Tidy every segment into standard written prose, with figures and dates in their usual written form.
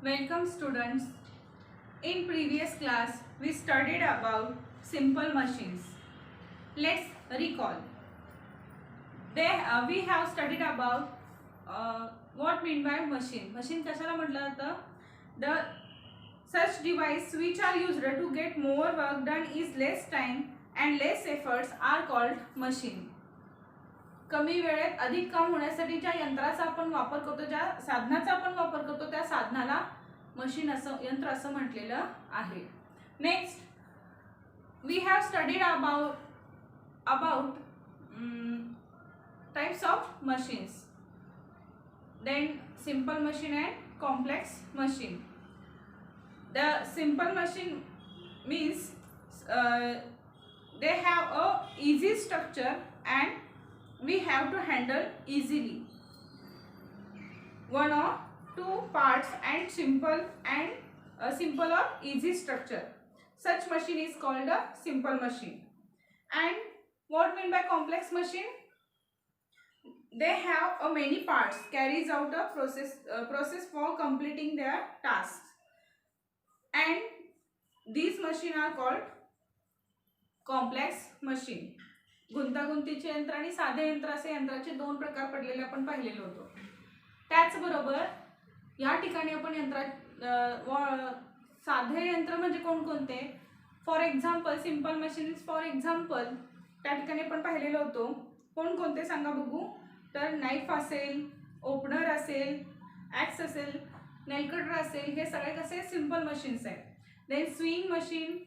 Welcome students. In previous class we studied about simple machines. Let's recall. We have studied about what mean by machine. Machine कशाला म्हटलं जातं? The such device which are used to get more work done is less time and less efforts are called machine. कमी वेळेत अधिक काम होण्यासाठी ज्या यंत्राचा आपण वापर करतो, ज्या साधनाचा आपण वापर करतो, त्या साधनाला मशीन असं यंत्र असं म्हटलेलं आहे. Next we have studied about types of machines. Then simple machine and complex machine. The simple machine means they have a easy structure and we have to handle easily. One or two parts and simple or easy structure. Such machine is called a simple machine. And what mean by complex machine? They have a many parts, carries out a process for completing their tasks. And these machine are called complex machine. गुंतागुंतीचे यंत्र आणि साधे यंत्र असे यंत्राचे दोन प्रकार पडलेले आपण पाहिलेले होतो. त्याचबरोबर या ठिकाणी आपण साधे यंत्र म्हणजे कोणकोणते, for example simple machines, for example त्या ठिकाणी आपण पाहिलेलं होतो. कोणकोणते सांगा बघू. तर नाईफ असेल, ओपनर असेल, ॲक्स असेल, नेल कटर असेल, हे सगळे कसे सिंपल मशीन्स आहेत. Then swing machine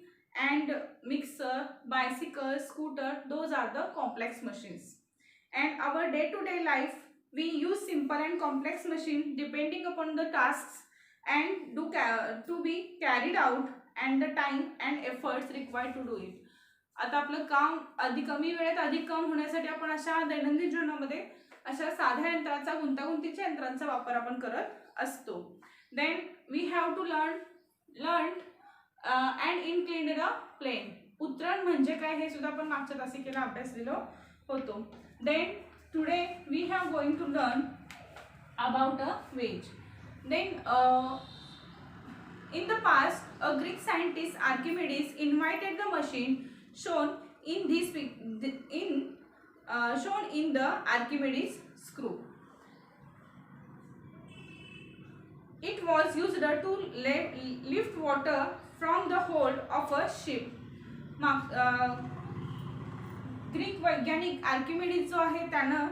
and mixer, bicycle, scooter, those are the complex machines. And our day-to-day life we use simple and complex machine depending upon the tasks and to be carried out and the time and efforts required to do it. आता आपलं काम कमी वेळेत अधिक काम होण्यासाठी आपण अशा दैनंदिन जीवनामध्ये अशा साध्या यंत्राचा, गुंतागुंतीच्या यंत्रांचा वापर आपण करत असतो. Then we have to learn and inclined the plane. उतरण म्हणजे काय हे सुद्धा आपण मागच्या तासिकेला अभ्यासलेलो होतो. Then today we have going to learn about a wedge. Then in the past a Greek scientist Archimedes invented the machine shown in the Archimedes screw. It was used to lift water from the hold of a ship. Greek वैज्ञानिक Archimedes जो आहे त्यानं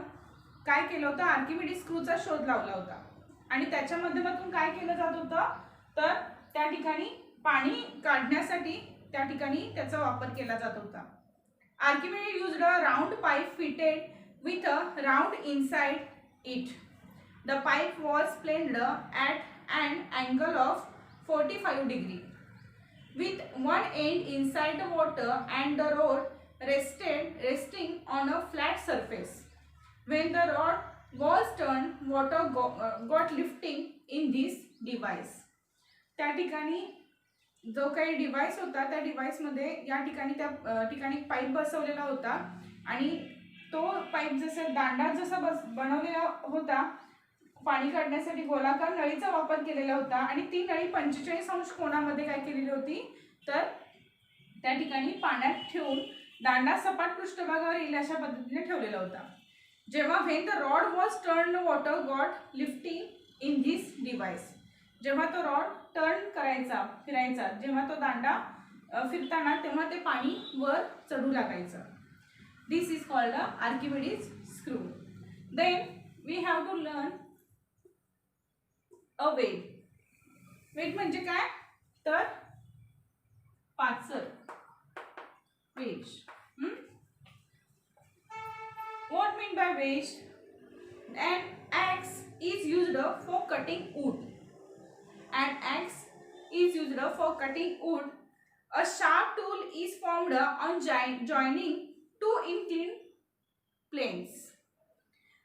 काय केलं होतं, Archimedes स्क्रूचा शोध लावला होता आणि त्याच्या माध्यमातून काय केलं जात होतं, तर त्या ठिकाणी पाणी काढण्यासाठी त्या ठिकाणी त्याचा वापर केला जात होता. Archimedes used a round pipe fitted with a round inside it. The pipe was placed at an angle of 45 degree with one end inside the water and the rod resting on a flat surface. When the rod was turned, water got lifting in this device. त्या ठिकाणी जो काही device होता त्या device मध्ये या ठिकाणी त्या ठिकाणी पाईप बसवलेला होता आणि तो पाईप जसा दांडा जसा बनवलेला होता, पाणी काढण्यासाठी गोलाकार नळीचा वापर केलेला होता आणि ती नळी 45 अंश कोनामध्ये काय केलेली होती, तर त्या ठिकाणी पाण्यात ठेवून दांडा सपाट पृष्ठभागावर येईल अशा पद्धतीने ठेवलेला होता. जेव्हा when the rod was turned, water got lifting in this device. जेव्हा तो रॉड टर्न फिरायचा, जेव्हा तो दांडा फिरताना तेव्हा ते पाणी वर चढू लागायचं. This is called a Archimedes screw. Then we have to learn a wedge. Wedge म्हणजे काय, तर पाचर, wedge. What mean by wedge? An axe is used for cutting wood. An axe is used for cutting wood. A sharp tool is formed on joining two inclined planes.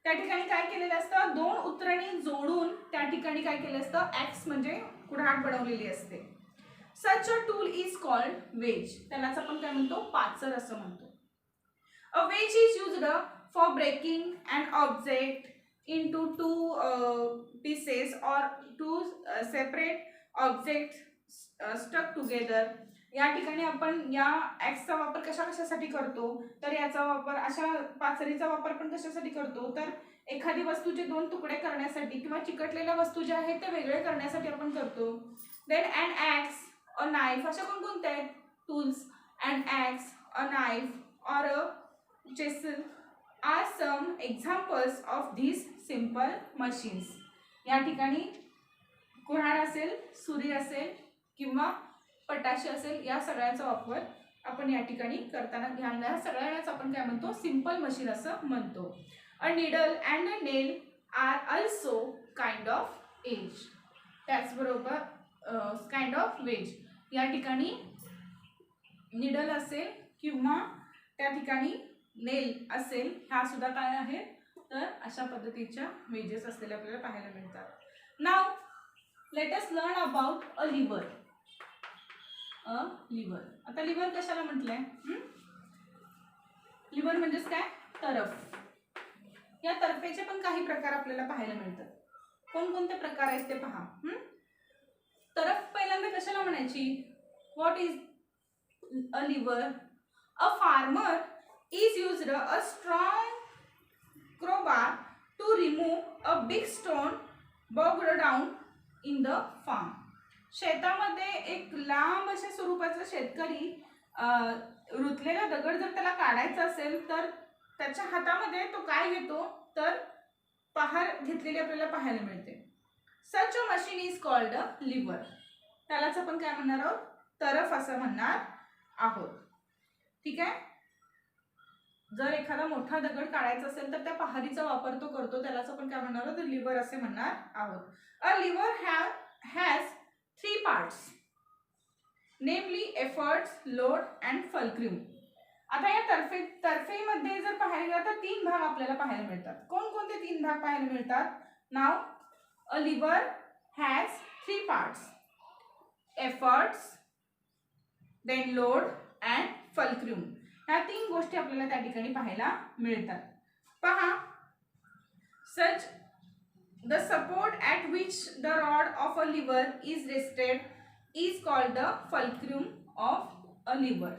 त्या ठिकाणी काय केलेलं असतं, दोन उतरणी जोडून त्या ठिकाणी काय केलं असतं, ॲक्स म्हणजे कुऱ्हाड बनवलेली असते. Such a tool is called wedge. त्यालाच आपण काय म्हणतो, पाचर असं म्हणतो. A wedge is used for breaking an object into two pieces or two separate objects stuck together. या ठिकाणी आपण या ॲक्सचा वापर कशासाठी करतो, तर याचा वापर अशा पाचरीचा वापर पण कशासाठी करतो, तर एखादी वस्तूचे दोन तुकडे करण्यासाठी किंवा चिकटलेल्या वस्तू ज्या आहेत त्या वेगळे करण्यासाठी आपण करतो. Then and axe, a knife, अशा कोणकोणत्या आहेत tools. And axe, a knife और a chisel are some examples of this simple machines. या ठिकाणी कुऱ्हाड असेल, सुरी असेल किंवा पटाशी असेल, या सगळ्याचा वापर आपण या ठिकाणी करताना ह्या सगळ्याच आपण काय म्हणतो, सिम्पल मशीन असं म्हणतो. A needle and a nail are also kind of edge. त्याचबरोबर काइंड ऑफ वेज. या ठिकाणी निडल असेल किंवा त्या ठिकाणी नेल असेल, ह्या सुद्धा काय आहे, तर अशा पद्धतीच्या वेजेस असलेल्या आपल्याला पाहायला मिळतात. Now let us learn about a lever. Lever. आता लिव्हर कशाला म्हटलंय, लिव्हर म्हणजेच काय, तरफ. या तरफेचे पण काही प्रकार आपल्याला पाहायला मिळतात. कोणकोणते प्रकार आहेत ते पहा. तरफ पहिल्यांदा कशाला म्हणायची, what is a lever. A farmer is used a strong crowbar to remove a big stone bogged down in the farm. शेतामध्ये एक लांब अशा स्वरूपाचा शेतकरी रुतलेला दगड जर त्याला काढायचा असेल तर त्याच्या हातामध्ये तो काय घेतो, तर पहार घेतलेली आपल्याला पाहायला मिळते. Such a machine is called a lever. त्यालाच आपण काय म्हणणार आहोत, तरफ असं म्हणणार आहोत. ठीक आहे. जर एखादा मोठा दगड काढायचा असेल तर त्या पहारीचा वापर तो करतो, त्यालाच आपण काय म्हणणार आहोत, लिव्हर असे म्हणणार आहोत. अ लिव्हर हॅज 3 parts, नेमली एफर्ट्स, लोड अँड फल्क्रिम. आता या तरफेमध्ये जर पाहायला गेलं तर 3 भाग आपल्याला पाहायला मिळतात. कोणकोणते 3 भाग पाहायला मिळतात. Now a lever has 3 parts, efforts, then load and fulcrum. ह्या 3 गोष्टी आपल्याला त्या ठिकाणी पाहायला मिळतात. पहा, such the support at which the rod of a lever is rested is called the fulcrum of a lever.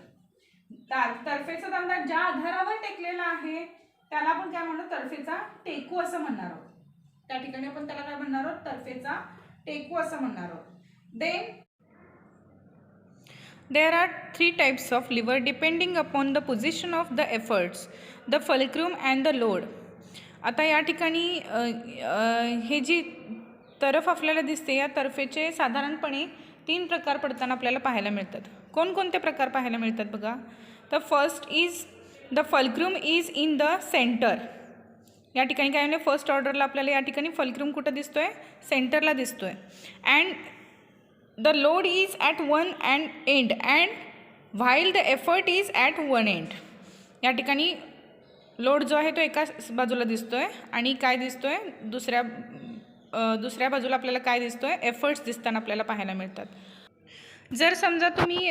तरफेचा दांडा ज्या आधारावर टेकलेला आहे त्याला आपण काय म्हणतो, तरफेचा टेकू असं म्हणणार आहोत. त्या ठिकाणी आपण त्याला काय म्हणणार आहोत, तरफेचा टेकू असं म्हणणार आहोत. Then there are 3 types of lever depending upon the position of the efforts, the fulcrum and the load. आता या ठिकाणी हे जी तरफ आपल्याला दिसते, या तरफेचे साधारणपणे 3 प्रकार पडताना आपल्याला पाहायला मिळतात. कोणकोणते प्रकार पाहायला मिळतात बघा. तर first is the fulcrum is in the centre. या ठिकाणी काय म्हणजे फर्स्ट ऑर्डरला आपल्याला या ठिकाणी फल्क्रुम कुठं दिसतोय, सेंटरला दिसतोय. And the load is at one end and while the effort is at one end. या ठिकाणी लोड जो आहे तो एका बाजूला दिसतोय आणि काय दिसतोय, दुसऱ्या बाजूला आपल्याला काय दिसतोय, एफर्ट्स दिसताना आपल्याला पाहायला मिळतात. जर समजा तुम्ही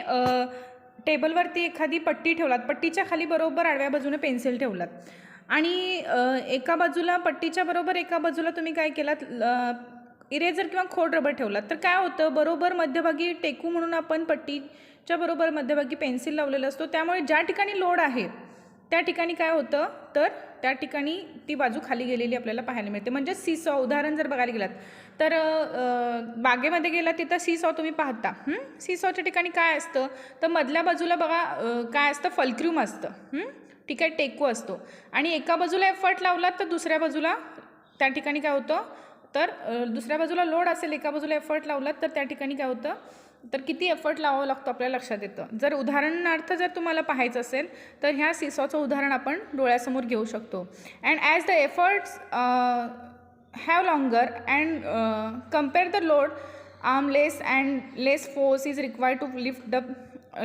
टेबलवरती एखादी पट्टी ठेवलात, पट्टीच्या खाली बरोबर आडव्या बाजूने पेन्सिल ठेवलात आणि एका बाजूला पट्टीच्या बरोबर एका बाजूला तुम्ही काय केलात, इरेजर किंवा खोड रबर ठेवलात, तर काय होतं, बरोबर मध्यभागी टेकू म्हणून आपण पट्टीच्या बरोबर मध्यभागी पेन्सिल लावलेलं असतो. त्यामुळे ज्या ठिकाणी लोड आहे त्या ठिकाणी काय होतं, तर त्या ठिकाणी ती बाजू खाली गेलेली आपल्याला पाहायला मिळते. म्हणजे सीसॉ उदाहरण जर बघायला गेलात तर बागेमध्ये गेलात तिथं सीसॉ तुम्ही पाहता. सीसॉच्या ठिकाणी काय असतं, तर मधल्या बाजूला बघा काय असतं, फल्क्रुम असतं. ठीक आहे, टेकू असतो आणि एका बाजूला एफर्ट लावलात तर दुसऱ्या बाजूला त्या ठिकाणी काय होतं, तर दुसऱ्या बाजूला लोड असेल, एका बाजूला एफर्ट लावलात तर त्या ठिकाणी काय होतं, तर किती एफर्ट लावावा लागतो आपल्याला लक्षात येतं. जर उदाहरणार्थ जर तुम्हाला पाहायचं असेल तर ह्या सीसॉचं उदाहरण आपण डोळ्यासमोर घेऊ शकतो. And as the efforts have longer and compare the load arm less and less force is required to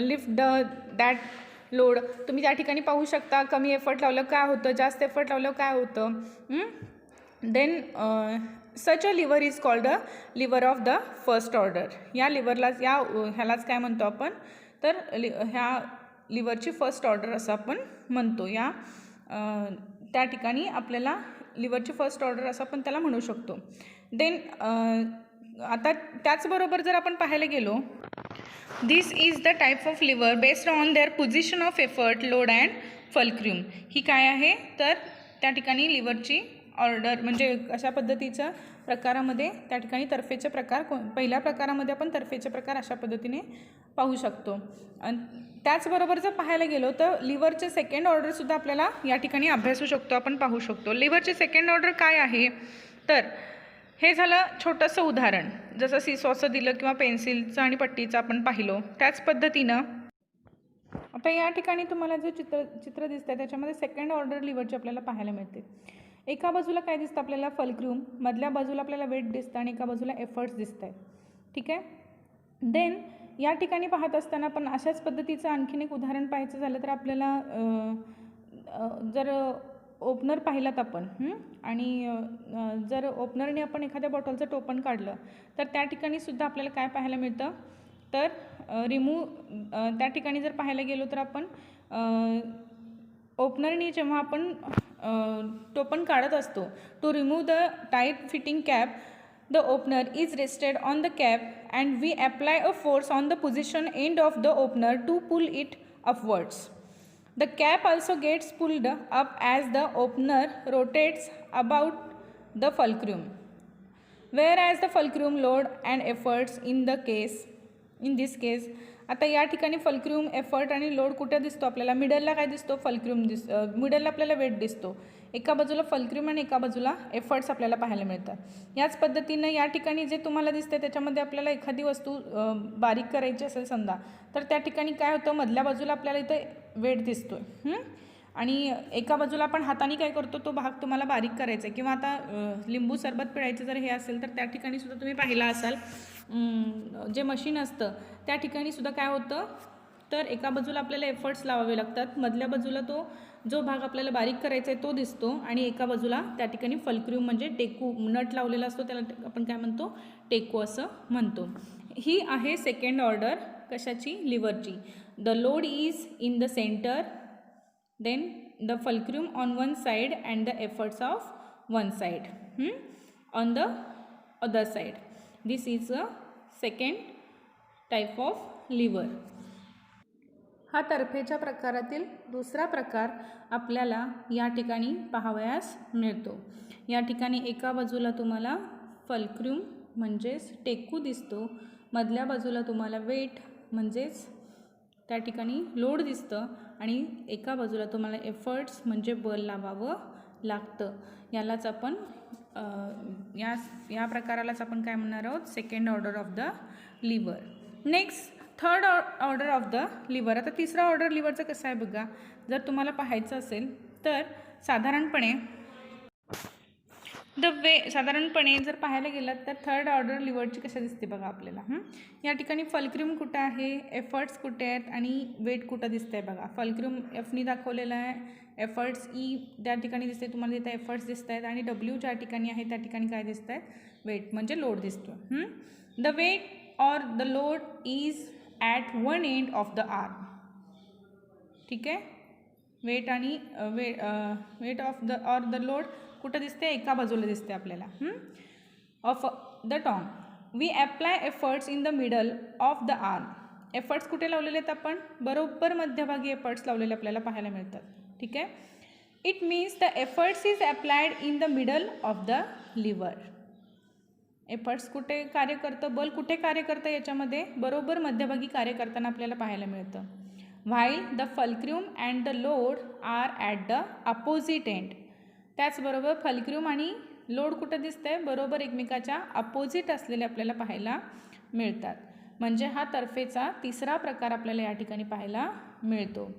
lift that load. तुम्ही त्या ठिकाणी पाहू शकता कमी एफर्ट लावलं काय होतं, जास्त एफर्ट लावलं काय होतं. Then such a lever is called a lever of the first order. या लिव्हरलाच ह्यालाच काय म्हणतो आपण, तर ह्या लिव्हरची फर्स्ट ऑर्डर असं आपण म्हणतो. त्या ठिकाणी आपल्याला लिव्हरची फर्स्ट ऑर्डर असं आपण त्याला म्हणू शकतो. देन आता त्याचबरोबर जर आपण पाहायला गेलो, this is the type of lever based on there position of effort, load and fulcrum. ही काय आहे तर त्या ठिकाणी लिव्हरची ऑर्डर म्हणजे अशा पद्धतीच्या प्रकारामध्ये त्या ठिकाणी तर्फेचे प्रकार पहिल्या प्रकारामध्ये आपण तर्फेचे प्रकार अशा पद्धतीने पाहू शकतो. आणि त्याचबरोबर जर पाहायला गेलो तर लिव्हरचे सेकंड ऑर्डरसुद्धा आपल्याला या ठिकाणी अभ्यासू शकतो, आपण पाहू शकतो. लिव्हरचे सेकंड ऑर्डर काय आहे तर हे झालं छोटंसं उदाहरण, जसं सीसॉचं दिलं किंवा पेन्सिलचं आणि पट्टीचं आपण पाहिलो. त्याच पद्धतीनं आता या ठिकाणी तुम्हाला जे चित्र दिसतं आहे त्याच्यामध्ये सेकंड ऑर्डर लिव्हरचे आपल्याला पाहायला मिळते. एका बाजूला काय दिसतं आपल्याला फल्क्र्यूम, मधल्या बाजूला आपल्याला वेट दिसतं आणि एका बाजूला एफर्ट्स दिसत आहेत. ठीक आहे. देन या ठिकाणी पाहत असताना पण अशाच पद्धतीचं आणखीन एक उदाहरण पाहायचं झालं तर आपल्याला जर ओपनर पाहिलात आपण आणि जर ओपनरने आपण एखाद्या बॉटलचं टोपण काढलं तर त्या ठिकाणी सुद्धा आपल्याला काय पाहायला मिळतं तर त्या ठिकाणी जर पाहायला गेलो तर आपण ओपनरने जेव्हा आपण टोपण काढत असतो, to remove the tight fitting cap, the opener is rested on the cap and we apply a force on the position end of the opener to pull it upwards. The cap also gets pulled up as the opener rotates about the fulcrum, whereas the fulcrum load and efforts in this case आता या ठिकाणी फल्क्र्यूम, effort आणि load कुठे दिसतो आपल्याला? मिडलला काय दिसतो? फल्क्र्यूम मिडलला आपल्याला वेट दिसतो. एका बाजूला फल्क्र्यूम आणि एका बाजूला एफर्ट्स आपल्याला पाहायला मिळतात. याच पद्धतीनं या ठिकाणी जे तुम्हाला दिसते त्याच्यामध्ये आपल्याला एखादी वस्तू बारीक करायची असेल समजा तर त्या ठिकाणी काय होतं, मधल्या बाजूला आपल्याला इथे वेट दिसतोय आणि एका बाजूला आपण हाताने काय करतो तो भाग तुम्हाला बारीक करायचा आहे. किंवा आता लिंबू सरबत पिळायचं जर हे असेल तर त्या ठिकाणी सुद्धा तुम्ही पाहिला असाल जे मशीन असतं त्या ठिकाणी सुद्धा काय होतं तर एका बाजूला आपल्याला एफर्ट्स लावावे लागतात, मधल्या बाजूला तो जो भाग आपल्याला बारीक करायचा आहे तो दिसतो आणि एका बाजूला त्या ठिकाणी फल्क्र्यूम म्हणजे टेकू नट लावलेला असतो त्याला आपण काय म्हणतो, टेकू असं म्हणतो. ही आहे सेकंड ऑर्डर कशाची? लिव्हरची. The load is in the centre, then the fulcrum on one side and the efforts of one side on the other side. This is a second type of lever. हा तर्फेच्या प्रकारातील दुसरा प्रकार आपल्याला या ठिकाणी पाहावयास मिळतो. या ठिकाणी एका बाजूला तुम्हाला फल्क्र्यूम म्हणजेच टेकू दिसतो, मधल्या बाजूला तुम्हाला वेट म्हणजेच त्या ठिकाणी लोड दिसतं आणि एका बाजूला तुम्हाला एफर्ट्स म्हणजे बल लावावं लागतं. यालाच आपण या प्रकारालाच आपण काय म्हणणार आहोत? Second order of the lever. Next third order of the lever. आता तिसरा ऑर्डर लिव्हरचं कसं आहे बघा. जर तुम्हाला पाहायचं असेल तर साधारणपणे जर पाहायला गेलात तर थर्ड ऑर्डर लिव्हरची कशा दिसते बघा आपल्याला. या ठिकाणी फल्क्र्यूम कुठं आहे, एफर्ट्स कुठे आहेत आणि वेट कुठं दिसतं आहे बघा. फल्क्र्यूम एफनी दाखवलेला आहे, एफर्ट्स ई त्या ठिकाणी दिसते तुम्हाला, तिथे एफर्ट्स दिसत आहेत आणि डब्ल्यू ज्या ठिकाणी आहे त्या ठिकाणी काय दिसत आहेत? वेट म्हणजे लोड दिसतो. The weight or the load is at one end of the arm. ठीक आहे. वेट आणि weight of the or the load कुठं दिसते? एका बाजूला दिसते आपल्याला of the tong. We apply efforts in the middle of the arm. Efforts कुठे लावलेले आहेत आपण? बरोबर मध्यभागी एफर्ट्स लावलेले आपल्याला पाहायला मिळतात. ठीक आहे. It means the efforts is applied in the middle of the lever. Efforts कुठे कार्य करतं, बल कुठे कार्य करतं याच्यामध्ये? बरोबर मध्यभागी कार्य करताना आपल्याला पाहायला मिळतं. While the fulcrum and the load are at the opposite end. त्याचबरोबर फल्क्र्यूम आणि लोड कुठं दिसतंय? बरोबर एकमेकाच्या अपोजिट असलेले आपल्याला पाहायला मिळतात. म्हणजे हा तर्फेचा तिसरा प्रकार आपल्याला या ठिकाणी पाहायला मिळतो.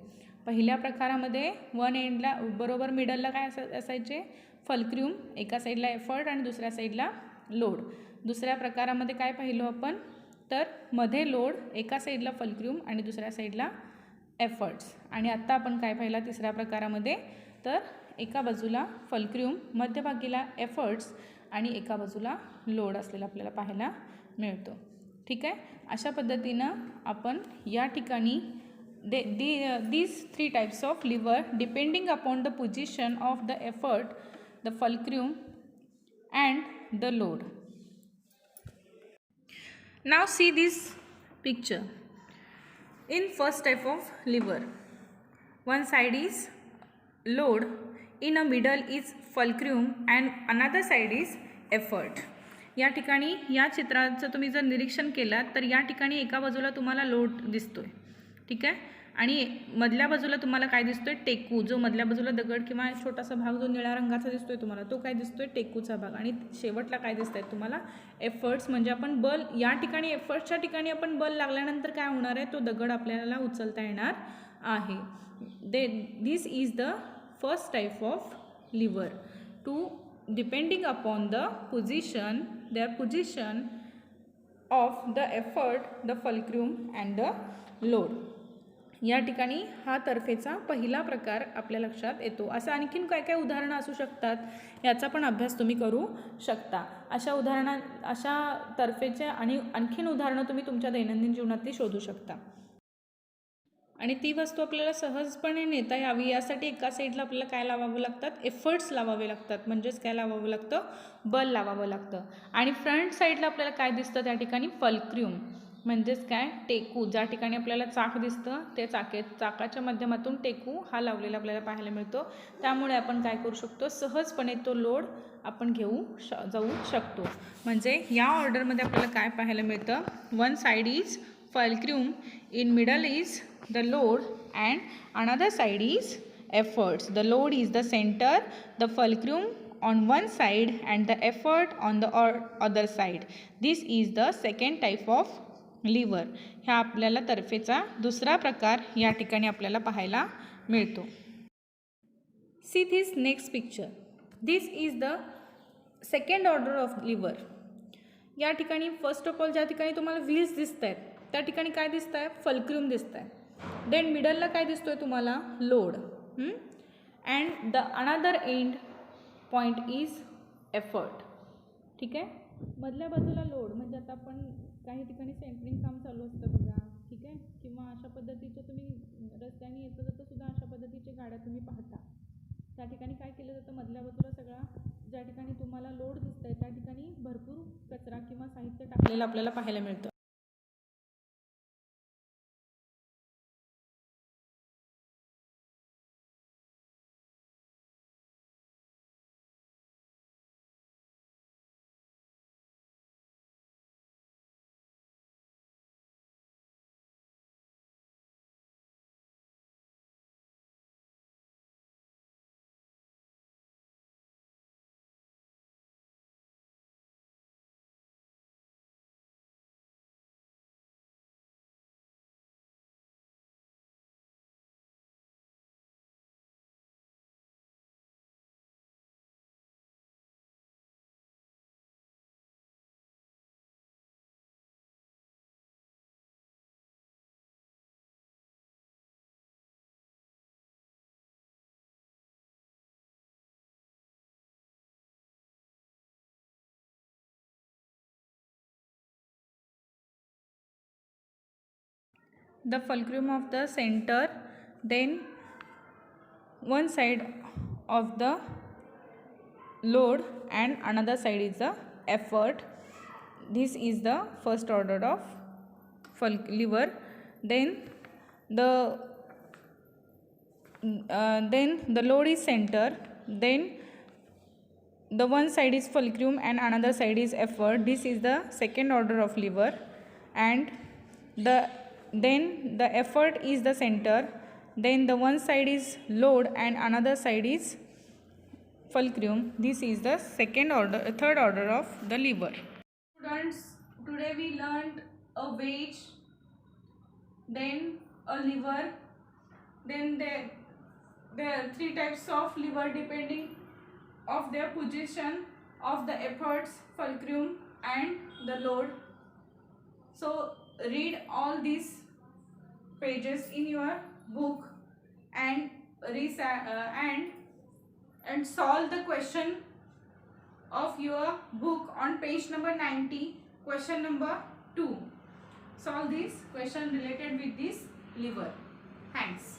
पहिल्या प्रकारामध्ये वन एंडला बरोबर मिडलला काय असायचे? फल्क्र्यूम, एका साईडला एफर्ट आणि दुसऱ्या साईडला लोड. दुसऱ्या प्रकारामध्ये काय पाहिलो आपण तर मध्ये लोड, एका साईडला फल्क्र्यूम आणि दुसऱ्या साईडला एफर्ट्स. आणि आत्ता आपण काय पाहिला तिसऱ्या प्रकारामध्ये तर एका बाजूला फल्क्र्यूम, मध्यभागीला एफर्ट्स आणि एका बाजूला लोड असलेला आपल्याला पाहायला मिळतो. ठीक आहे. अशा पद्धतीनं आपण या ठिकाणी these three types of lever depending upon the position of the effort the fulcrum and the load. Now see this picture. In first type of lever, one side is load, in a middle is fulcrum and another side is effort. या ठिकाणी या चित्राचं तुम्ही जर निरीक्षण केलात तर या ठिकाणी एका बाजूला तुम्हाला लोड दिसतोय, ठीक आहे, आणि मधल्या बाजूला तुम्हाला काय दिसतोय, टेकू. जो मधल्या बाजूला दगड किंवा छोटासा भाग जो निळ्या रंगाचा दिसतोय तुम्हाला, तो काय दिसतोय, टेकूचा भाग. आणि शेवटला काय दिसत आहेत तुम्हाला, एफर्ट्स. म्हणजे आपण बल, या ठिकाणी एफर्ट्सच्या ठिकाणी आपण बल लागल्यानंतर काय होणार आहे, तो दगड आपल्याला उचलता येणार आहे. This is the first type of lever. To depending upon the position of the effort, the fulcrum and the load. या ठिकाणी हा तर्फेचा पहिला प्रकार आपल्या लक्षात येतो. असं आणखीन काय काय उदाहरणं असू शकतात याचा पण अभ्यास तुम्ही करू शकता. अशा तर्फेच्या आणि आणखीन उदाहरणं तुम्ही तुमच्या दैनंदिन जीवनातली शोधू शकता. आणि ती वस्तू आपल्याला सहजपणे नेता यावी यासाठी एका साईडला आपल्याला काय लावावं लागतात, एफर्ट्स लावावे लागतात. म्हणजेच काय लावावं लागतं, बल लावावं लागतं. आणि फ्रंट साईडला आपल्याला काय दिसतं, त्या ठिकाणी फल्क्र्यूम म्हणजेच काय, टेकू. ज्या ठिकाणी आपल्याला चाक दिसतं ते चाकाच्या माध्यमातून टेकू हा लावलेला आपल्याला पाहायला मिळतो. त्यामुळे आपण काय करू शकतो, सहजपणे तो लोड आपण जाऊ शकतो. म्हणजे या ऑर्डरमध्ये आपल्याला काय पाहायला मिळतं, one side is fulcrum, in middle is the load and another side is efforts. The load is the center, the fulcrum on one side and the effort on the other side. This is the second type of lever. ह्या आपल्याला तर्फेचा दुसरा प्रकार या ठिकाणी आपल्याला पाहायला मिळतो. See this next picture. This is the second order of lever. या ठिकाणी फर्स्ट ऑफ ऑल ज्या ठिकाणी तुम्हाला व्हील्स दिसत आहेत त्या ठिकाणी काय दिसत आहे, फल्क्र्यूम दिसत आहे. देन मिडलला काय दिसतोय तुम्हाला, load. And the another end point is effort. ठीक आहे, मधल्या बाजूला लोड. म्हणजे आता आपण काही ठिकाणी सेंटरिंग काम चालू असतं बघा, ठीक आहे, किंवा अशा पद्धतीचं तुम्ही रस्त्याने येतं जातं सुद्धा अशा पद्धतीच्या गाड्या तुम्ही पाहता. त्या ठिकाणी काय केलं जातं, मधल्या बाजूला सगळा ज्या ठिकाणी तुम्हाला लोड दिसतंय त्या ठिकाणी भरपूर कचरा किंवा साहित्य टाकलेलं आपल्याला पाहायला मिळतं. The fulcrum of the center, then one side of the load and another side is the effort. This is the first order of lever. Then the load is center, then the one side is fulcrum and another side is effort. This is the second order of lever. And then the effort is the center, then the one side is load and another side is fulcrum. This is the third order of the lever. Students, today we learned a wedge, then a lever, then there are three types of lever depending of their position of the efforts, fulcrum and the load. So read all these pages in your book and solve the question of your book on page number 90, question number 2. Solve this question related with this lever. Thanks.